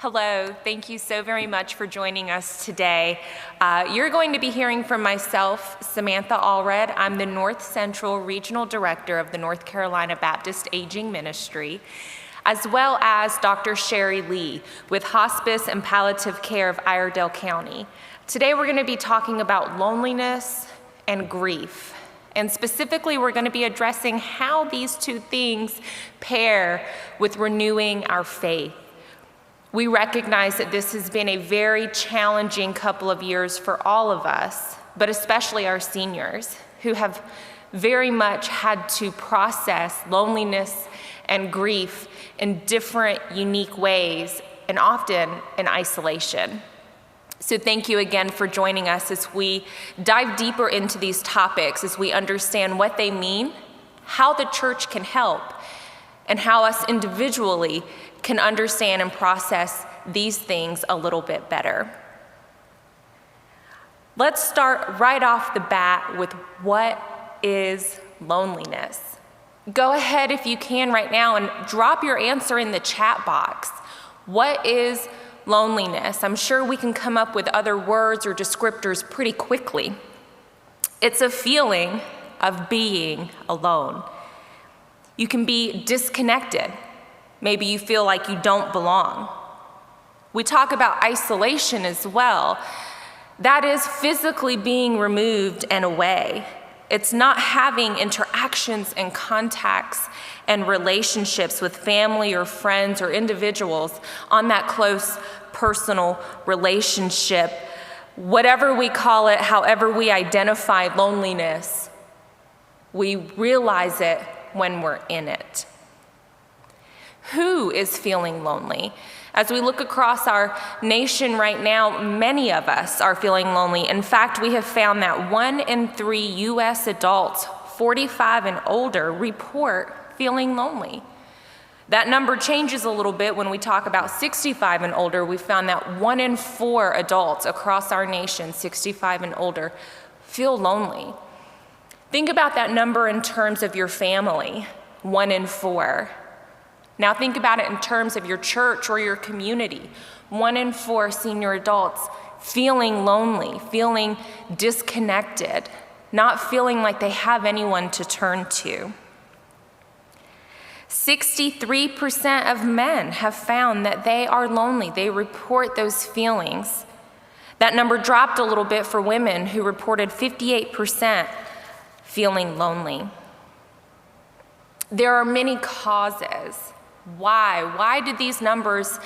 Hello, thank you so very much for joining us today. You're going to be hearing from myself, Samantha Allred. I'm the North Central Regional Director of the North Carolina Baptist Aging Ministry, as well as Dr. Sherry Lee with Hospice and Palliative Care of Iredell County. Today we're going to be talking about loneliness and grief. And specifically, we're going to be addressing how these two things pair with renewing our faith. We recognize that this has been a very challenging couple of years for all of us, but especially our seniors, who have very much had to process loneliness and grief in different, unique ways, and often in isolation. So thank you again for joining us as we dive deeper into these topics, as we understand what they mean, how the church can help, and how us individually can understand and process these things a little bit better. Let's start right off the bat with what is loneliness. Go ahead if you can right now and drop your answer in the chat box. What is loneliness? I'm sure we can come up with other words or descriptors pretty quickly. It's a feeling of being alone. You can be disconnected. Maybe you feel like you don't belong. We talk about isolation as well. That is physically being removed and away. It's not having interactions and contacts and relationships with family or friends or individuals on that close personal relationship. Whatever we call it, however we identify loneliness, we realize it when we're in it. Who is feeling lonely? As we look across our nation right now, many of us are feeling lonely. In fact, we have found that 1 in 3 U.S. adults 45 and older report feeling lonely. That number changes a little bit when we talk about 65 and older. We found that 1 in 4 adults across our nation, 65 and older, feel lonely. Think about that number in terms of your family, 1 in 4. Now think about it in terms of your church or your community. 1 in 4 senior adults feeling lonely, feeling disconnected, not feeling like they have anyone to turn to. 63% of men have found that they are lonely. They report those feelings. That number dropped a little bit for women, who reported 58% feeling lonely. There are many causes. Why do these numbers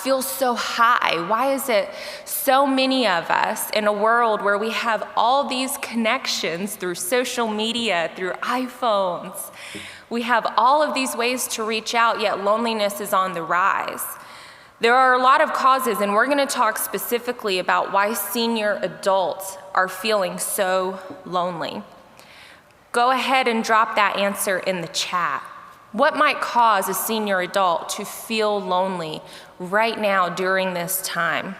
feel so high? Why is it so many of us in a world where we have all these connections through social media, through iPhones? We have all of these ways to reach out, yet loneliness is on the rise. There are a lot of causes, and we're going to talk specifically about why senior adults are feeling so lonely. Go ahead and drop that answer in the chat. What might cause a senior adult to feel lonely right now during this time?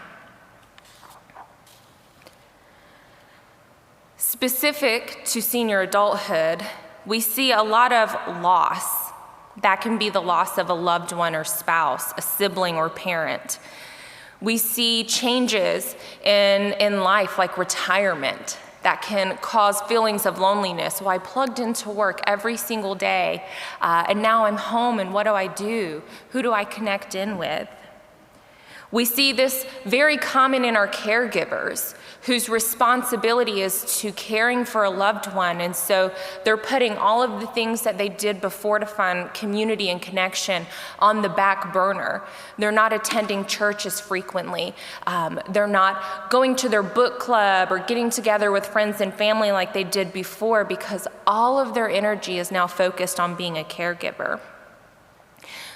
Specific to senior adulthood, we see a lot of loss. That can be the loss of a loved one or spouse, a sibling or parent. We see changes in life, like retirement, that can cause feelings of loneliness. Well, I plugged into work every single day, and now I'm home, and what do I do? Who do I connect in with? We see this very common in our caregivers, whose responsibility is to caring for a loved one, and so they're putting all of the things that they did before to find community and connection on the back burner. They're not attending church as frequently. They're not going to their book club or getting together with friends and family like they did before, because all of their energy is now focused on being a caregiver.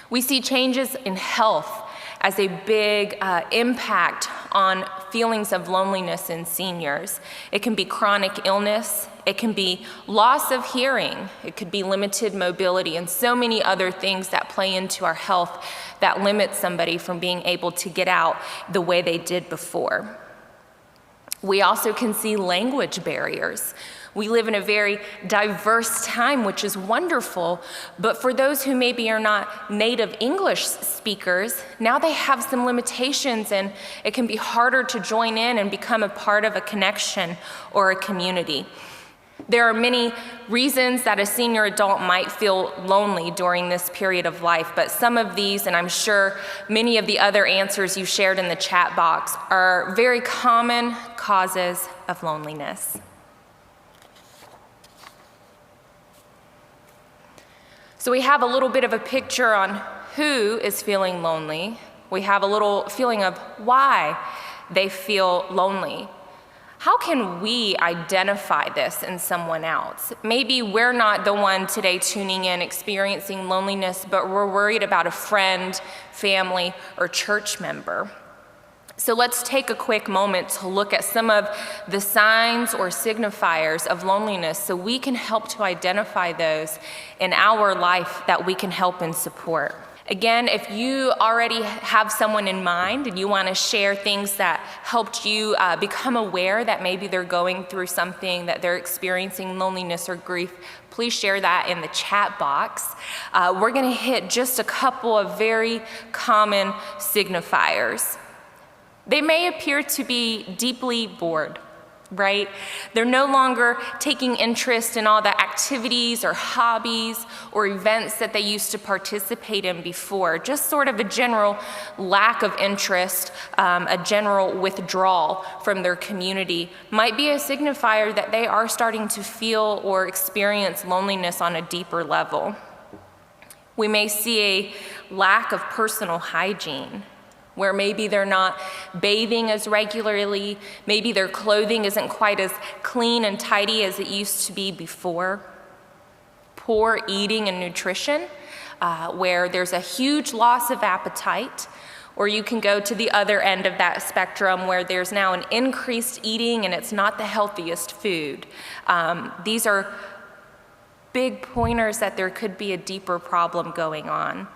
We see changes in health as a big impact on feelings of loneliness in seniors. It can be chronic illness, it can be loss of hearing, it could be limited mobility, and so many other things that play into our health that limit somebody from being able to get out the way they did before. We also can see language barriers. We live in a very diverse time, which is wonderful, but for those who maybe are not native English speakers, now they have some limitations and it can be harder to join in and become a part of a connection or a community. There are many reasons that a senior adult might feel lonely during this period of life, but some of these, and I'm sure many of the other answers you shared in the chat box, are very common causes of loneliness. So we have a little bit of a picture on who is feeling lonely. We have a little feeling of why they feel lonely. How can we identify this in someone else? Maybe we're not the one today tuning in experiencing loneliness, but we're worried about a friend, family, or church member. So let's take a quick moment to look at some of the signs or signifiers of loneliness so we can help to identify those in our life that we can help and support. Again, if you already have someone in mind and you want to share things that helped you become aware that maybe they're going through something, that they're experiencing loneliness or grief, please share that in the chat box. We're going to hit just a couple of very common signifiers. They may appear to be deeply bored, right? They're no longer taking interest in all the activities or hobbies or events that they used to participate in before. Just sort of a general lack of interest, a general withdrawal from their community might be a signifier that they are starting to feel or experience loneliness on a deeper level. We may see a lack of personal hygiene, where maybe they're not bathing as regularly, maybe their clothing isn't quite as clean and tidy as it used to be before. Poor eating and nutrition, where there's a huge loss of appetite, or you can go to the other end of that spectrum where there's now an increased eating and it's not the healthiest food. These are big pointers that there could be a deeper problem going on.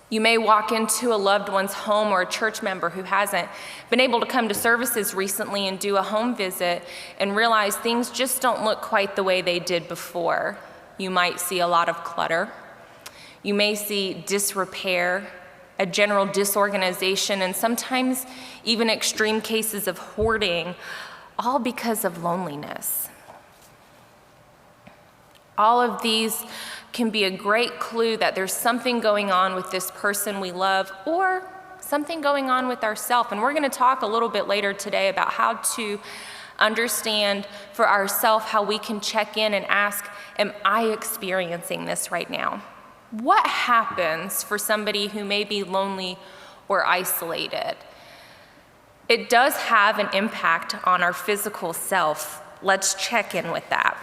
You may walk into a loved one's home or a church member who hasn't been able to come to services recently and do a home visit and realize things just don't look quite the way they did before. You might see a lot of clutter. You may see disrepair, a general disorganization, and sometimes even extreme cases of hoarding, all because of loneliness. All of these can be a great clue that there's something going on with this person we love or something going on with ourselves. And we're going to talk a little bit later today about how to understand for ourselves how we can check in and ask, am I experiencing this right now? What happens for somebody who may be lonely or isolated? It does have an impact on our physical self. Let's check in with that.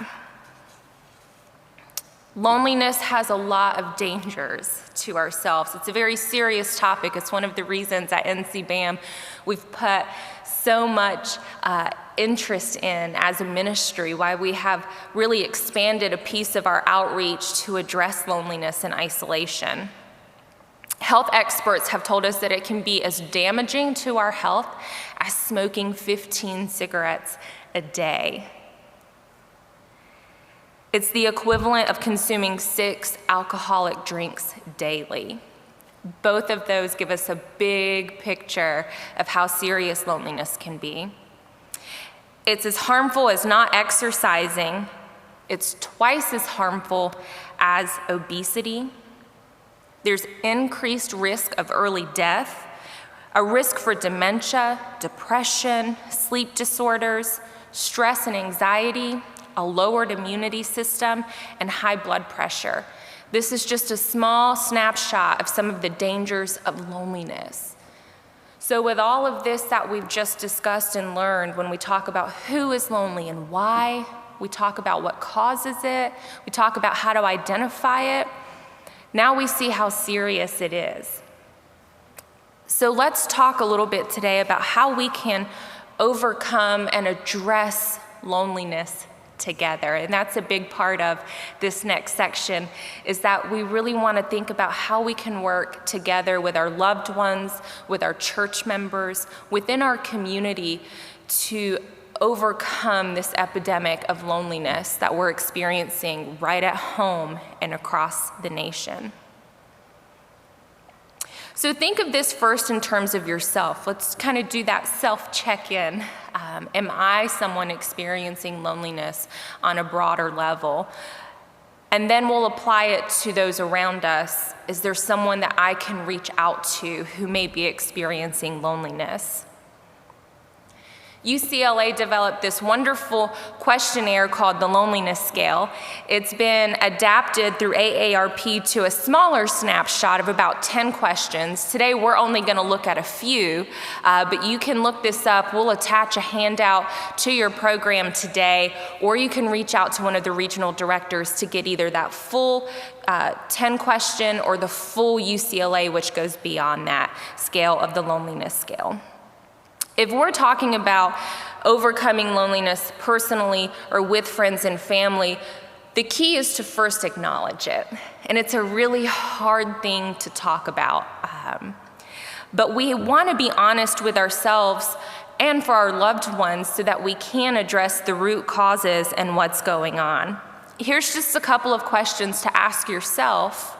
Loneliness has a lot of dangers to ourselves. It's a very serious topic. It's one of the reasons at NCBAM we've put so much interest in as a ministry, why we have really expanded a piece of our outreach to address loneliness and isolation. Health experts have told us that it can be as damaging to our health as smoking 15 cigarettes a day. It's the equivalent of consuming 6 alcoholic drinks daily. Both of those give us a big picture of how serious loneliness can be. It's as harmful as not exercising. It's twice as harmful as obesity. There's increased risk of early death, a risk for dementia, depression, sleep disorders, stress and anxiety, a lowered immunity system, and high blood pressure. This is just a small snapshot of some of the dangers of loneliness. So with all of this that we've just discussed and learned, when we talk about who is lonely and why, we talk about what causes it, we talk about how to identify it, now we see how serious it is. So let's talk a little bit today about how we can overcome and address loneliness together. And that's a big part of this next section, is that we really want to think about how we can work together with our loved ones, with our church members, within our community to overcome this epidemic of loneliness that we're experiencing right at home and across the nation. So think of this first in terms of yourself. Let's kind of do that self-check-in. Am I someone experiencing loneliness on a broader level? And then we'll apply it to those around us. Is there someone that I can reach out to who may be experiencing loneliness? UCLA developed this wonderful questionnaire called the Loneliness Scale. It's been adapted through AARP to a smaller snapshot of about 10 questions. Today we're only going to look at a few, but you can look this up. We'll attach a handout to your program today, or you can reach out to one of the regional directors to get either that full 10-question or the full UCLA, which goes beyond that scale of the Loneliness Scale. If we're talking about overcoming loneliness personally or with friends and family, the key is to first acknowledge it. And it's a really hard thing to talk about. But we want to be honest with ourselves and for our loved ones so that we can address the root causes and what's going on. Here's just a couple of questions to ask yourself.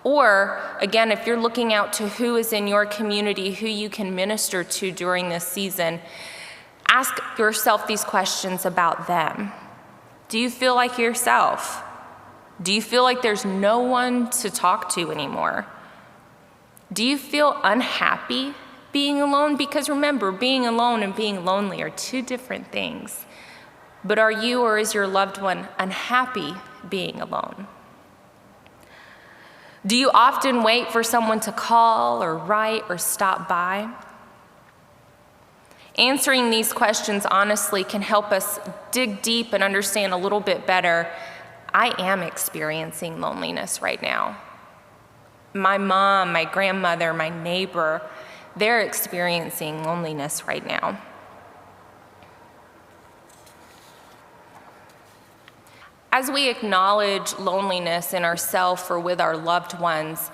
Or, again, if you're looking out to who is in your community, who you can minister to during this season, ask yourself these questions about them. Do you feel like yourself? Do you feel like there's no one to talk to anymore? Do you feel unhappy being alone? Because remember, being alone and being lonely are two different things. But are you or is your loved one unhappy being alone? Do you often wait for someone to call or write or stop by? Answering these questions honestly can help us dig deep and understand a little bit better. I am experiencing loneliness right now. My mom, my grandmother, my neighbor, they're experiencing loneliness right now. As we acknowledge loneliness in ourselves or with our loved ones,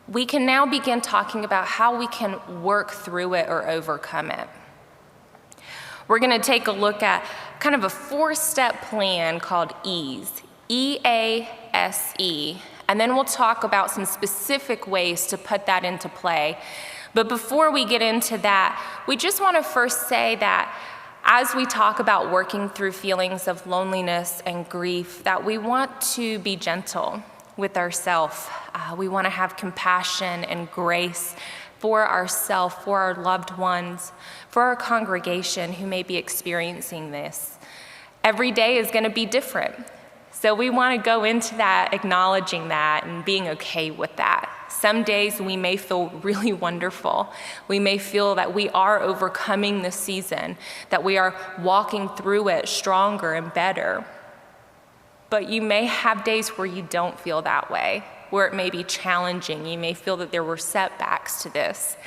we can now begin talking about how we can work through it or overcome it. We're going to take a look at kind of a 4-step plan called EASE, E-A-S-E, and then we'll talk about some specific ways to put that into play. But before we get into that, we just want to first say that as we talk about working through feelings of loneliness and grief, that we want to be gentle with ourselves. We want to have compassion and grace for ourselves, for our loved ones, for our congregation who may be experiencing this. Every day is going to be different. So we want to go into that acknowledging that and being okay with that. Some days we may feel really wonderful. We may feel that we are overcoming this season, that we are walking through it stronger and better. But you may have days where you don't feel that way, where it may be challenging. You may feel that there were setbacks to this,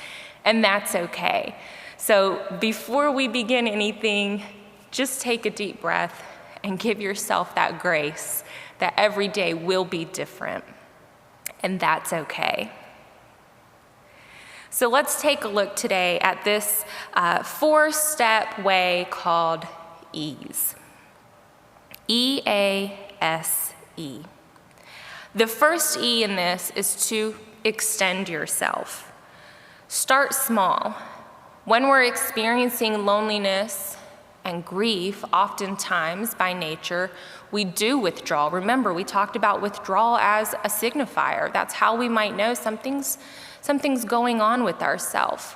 and that's okay. So before we begin anything, just take a deep breath and give yourself that grace that every day will be different. And that's okay. So let's take a look today at this 4-step way called EASE. E-A-S-E. The first E in this is to extend yourself. Start small. When we're experiencing loneliness and grief, oftentimes by nature, we do withdraw. Remember, we talked about withdrawal as a signifier. That's how we might know something's going on with ourselves.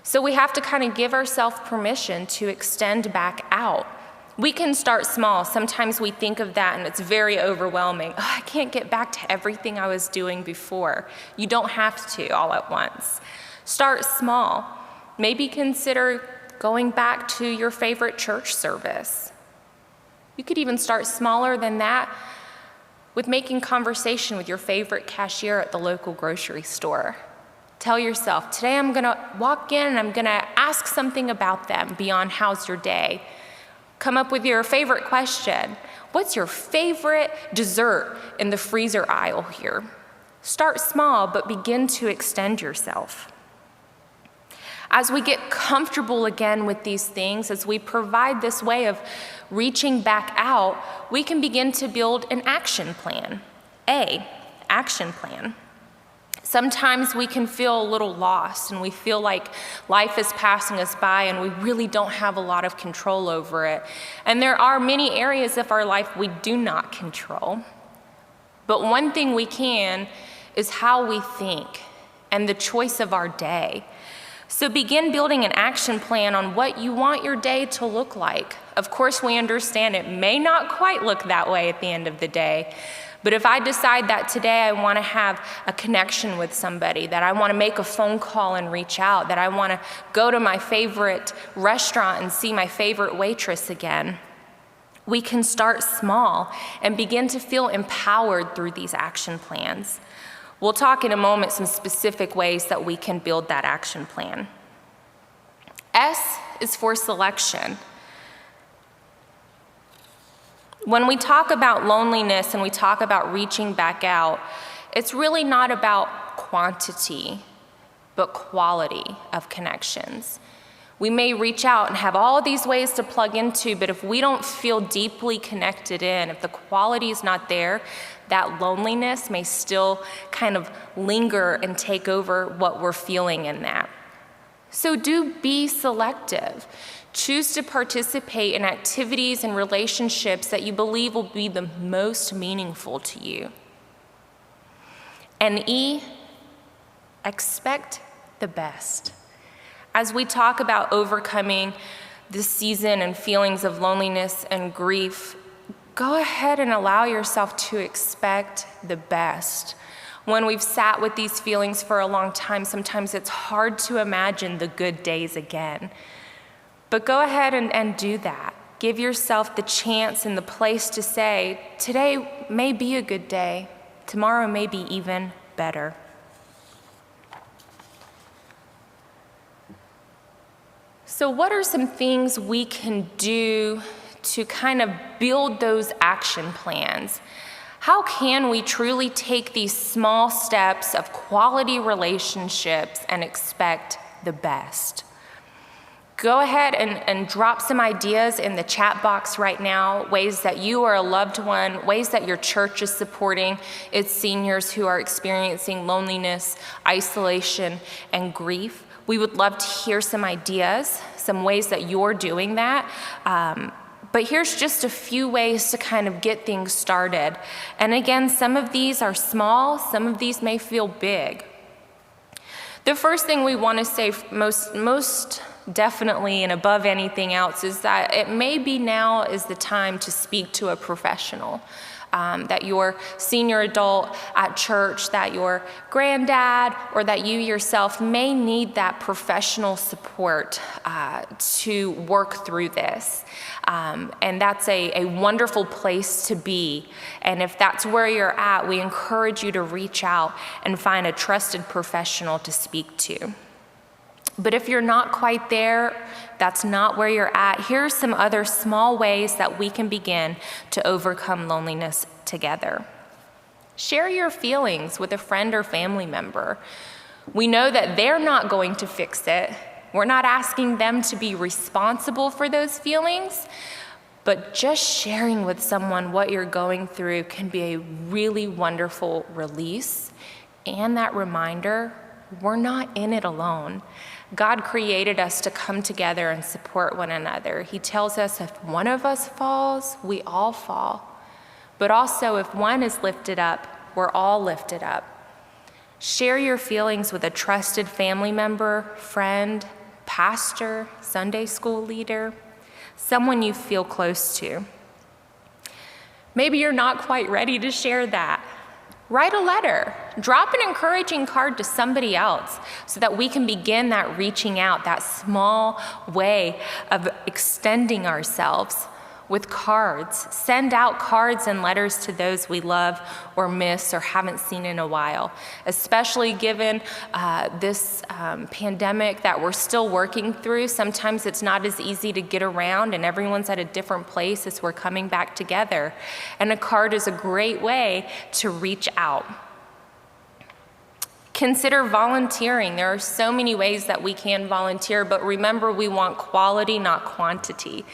So we have to kind of give ourselves permission to extend back out. We can start small. Sometimes we think of that and it's very overwhelming. Oh, I can't get back to everything I was doing before. You don't have to all at once. Start small. Maybe consider going back to your favorite church service. You could even start smaller than that with making conversation with your favorite cashier at the local grocery store. Tell yourself, today I'm gonna walk in and I'm gonna ask something about them beyond how's your day. Come up with your favorite question. What's your favorite dessert in the freezer aisle here? Start small, but begin to extend yourself. As we get comfortable again with these things, as we provide this way of reaching back out, we can begin to build an action plan. Action plan. Sometimes we can feel a little lost and we feel like life is passing us by and we really don't have a lot of control over it. And there are many areas of our life we do not control. But one thing we can is how we think and the choice of our day. So begin building an action plan on what you want your day to look like. Of course, we understand it may not quite look that way at the end of the day. But if I decide that today I want to have a connection with somebody, that I want to make a phone call and reach out, that I want to go to my favorite restaurant and see my favorite waitress again, we can start small and begin to feel empowered through these action plans. We'll talk in a moment some specific ways that we can build that action plan. S is for selection. When we talk about loneliness and we talk about reaching back out, it's really not about quantity, but quality of connections. We may reach out and have all these ways to plug into, but if we don't feel deeply connected in, if the quality is not there, that loneliness may still kind of linger and take over what we're feeling in that. So do be selective. Choose to participate in activities and relationships that you believe will be the most meaningful to you. And E, expect the best. As we talk about overcoming this season and feelings of loneliness and grief, go ahead and allow yourself to expect the best. When we've sat with these feelings for a long time, sometimes it's hard to imagine the good days again. But go ahead and do that. Give yourself the chance and the place to say, today may be a good day, tomorrow may be even better. So what are some things we can do to kind of build those action plans? How can we truly take these small steps of quality relationships and expect the best? Go ahead and drop some ideas in the chat box right now, ways that you or a loved one, ways that your church is supporting its seniors who are experiencing loneliness, isolation, and grief. We would love to hear some ideas, some ways that you're doing that. But here's just a few ways to kind of get things started. And again, some of these are small, some of these may feel big. The first thing we want to say most definitely and above anything else is that it may be now is the time to speak to a professional. That your senior adult at church, that your granddad, or that you yourself may need that professional support to work through this. And that's a wonderful place to be. And if that's where you're at, we encourage you to reach out and find a trusted professional to speak to. But if you're not quite there, that's not where you're at, here's some other small ways that we can begin to overcome loneliness together. Share your feelings with a friend or family member. We know that they're not going to fix it. We're not asking them to be responsible for those feelings, but just sharing with someone what you're going through can be a really wonderful release and that reminder we're not in it alone. God created us to come together and support one another. He tells us if one of us falls, we all fall. But also if one is lifted up, we're all lifted up. Share your feelings with a trusted family member, friend, pastor, Sunday school leader, someone you feel close to. Maybe you're not quite ready to share that. Write a letter. Drop an encouraging card to somebody else so that we can begin that reaching out, that small way of extending ourselves with cards. Send out cards and letters to those we love or miss or haven't seen in a while, especially given this pandemic that we're still working through. Sometimes it's not as easy to get around and everyone's at a different place as we're coming back together. And a card is a great way to reach out. Consider volunteering. There are so many ways that we can volunteer, but remember, we want quality, not quantity.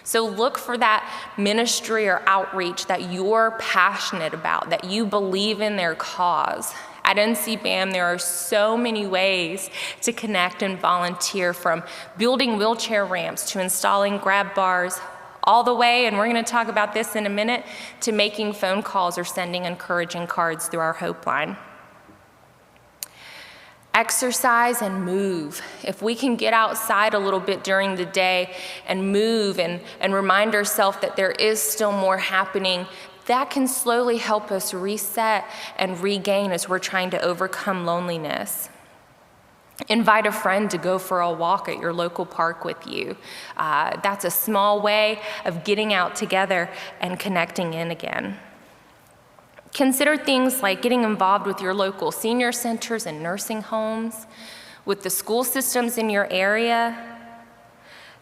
So look for that ministry or outreach that you're passionate about, that you believe in their cause. At NCBAM, there are so many ways to connect and volunteer, from building wheelchair ramps to installing grab bars, all the way, and we're going to talk about this in a minute, to making phone calls or sending encouraging cards through our Hope line. Exercise and move. If we can get outside a little bit during the day and move and remind ourselves that there is still more happening, that can slowly help us reset and regain as we're trying to overcome loneliness. Invite a friend to go for a walk at your local park with you. That's a small way of getting out together and connecting in again. Consider things like getting involved with your local senior centers and nursing homes, with the school systems in your area.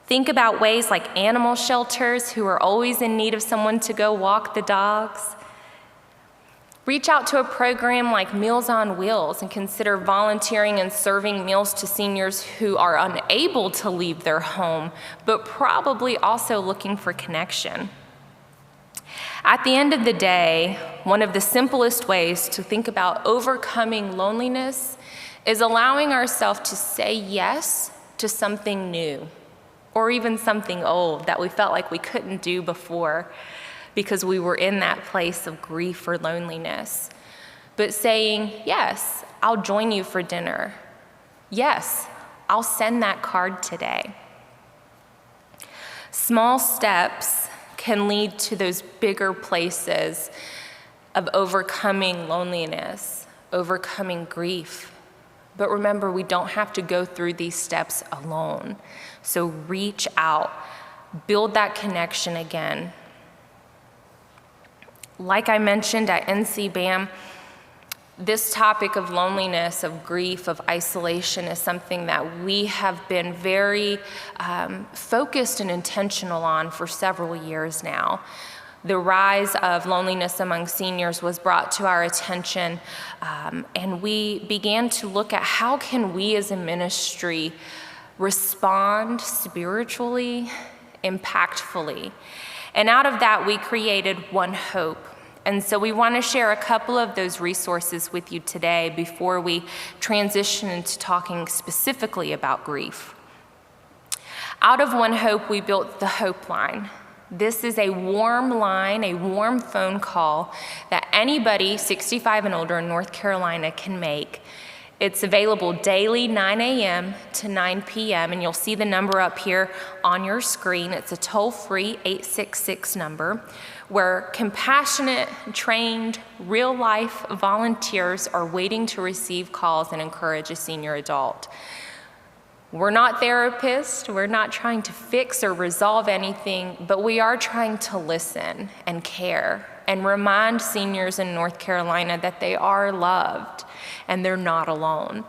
Think about ways like animal shelters, who are always in need of someone to go walk the dogs. Reach out to a program like Meals on Wheels and consider volunteering and serving meals to seniors who are unable to leave their home, but probably also looking for connection. At the end of the day, one of the simplest ways to think about overcoming loneliness is allowing ourselves to say yes to something new, or even something old that we felt like we couldn't do before because we were in that place of grief or loneliness. But saying, yes, I'll join you for dinner. Yes, I'll send that card today. Small steps can lead to those bigger places of overcoming loneliness, overcoming grief. But remember, we don't have to go through these steps alone. So reach out, build that connection again. Like I mentioned at NCBAM, this topic of loneliness, of grief, of isolation is something that we have been very focused and intentional on for several years now. The rise of loneliness among seniors was brought to our attention, and we began to look at how can we as a ministry respond spiritually, impactfully. And out of that, we created One Hope. And so we want to share a couple of those resources with you today before we transition into talking specifically about grief. Out of One Hope, we built the Hope Line. This is a warm line, a warm phone call that anybody 65 and older in North Carolina can make. It's available daily, 9 a.m. to 9 p.m., and you'll see the number up here on your screen. It's a toll-free 866 number where compassionate, trained, real-life volunteers are waiting to receive calls and encourage a senior adult. We're not therapists, we're not trying to fix or resolve anything, but we are trying to listen and care and remind seniors in North Carolina that they are loved and they're not alone.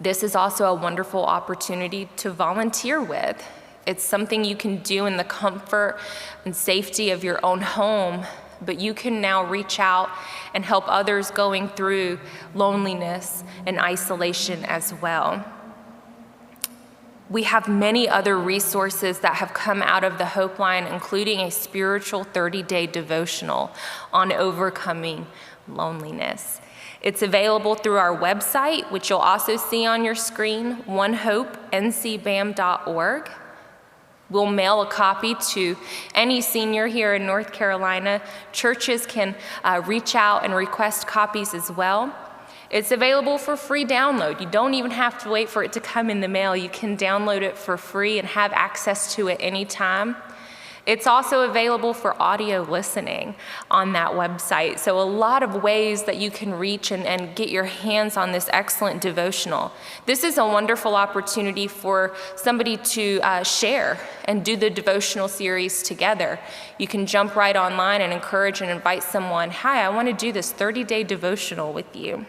This is also a wonderful opportunity to volunteer with. It's something you can do in the comfort and safety of your own home, but you can now reach out and help others going through loneliness and isolation as well. We have many other resources that have come out of the Hope Line, including a spiritual 30-day devotional on overcoming loneliness. It's available through our website, which you'll also see on your screen, onehopencbam.org. We'll mail a copy to any senior here in North Carolina. Churches can reach out and request copies as well. It's available for free download. You don't even have to wait for it to come in the mail. You can download it for free and have access to it anytime. It's also available for audio listening on that website. So a lot of ways that you can reach and get your hands on this excellent devotional. This is a wonderful opportunity for somebody to share and do the devotional series together. You can jump right online and encourage and invite someone, hi, I want to do this 30-day devotional with you.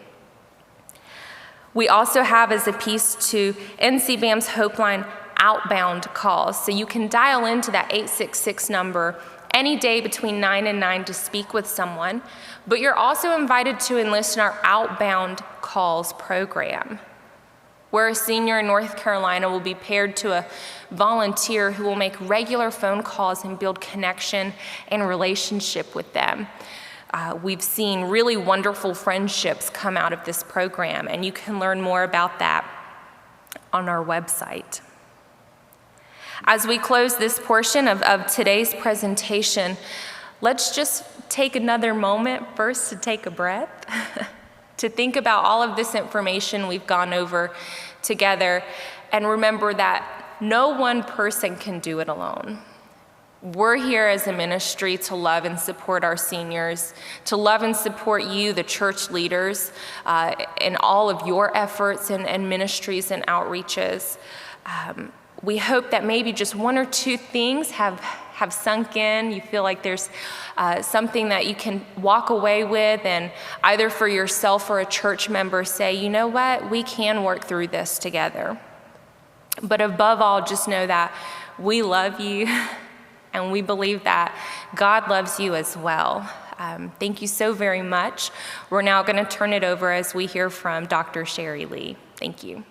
We also have as a piece to NCBAM's Hope Line outbound calls. So you can dial into that 866 number any day between 9 and 9 to speak with someone, but you're also invited to enlist in our Outbound Calls program, where a senior in North Carolina will be paired to a volunteer who will make regular phone calls and build connection and relationship with them. We've seen really wonderful friendships come out of this program, and you can learn more about that on our website. As we close this portion of today's presentation, let's just take another moment first to take a breath, to think about all of this information we've gone over together, and remember that no one person can do it alone. We're here as a ministry to love and support our seniors, to love and support you, the church leaders, in all of your efforts and ministries and outreaches. We hope that maybe just one or two things have sunk in. You feel like there's something that you can walk away with, and either for yourself or a church member say, you know what, we can work through this together. But above all, just know that we love you, and we believe that God loves you as well. Thank you so very much. We're now going to turn it over as we hear from Dr. Sherry Lee. Thank you.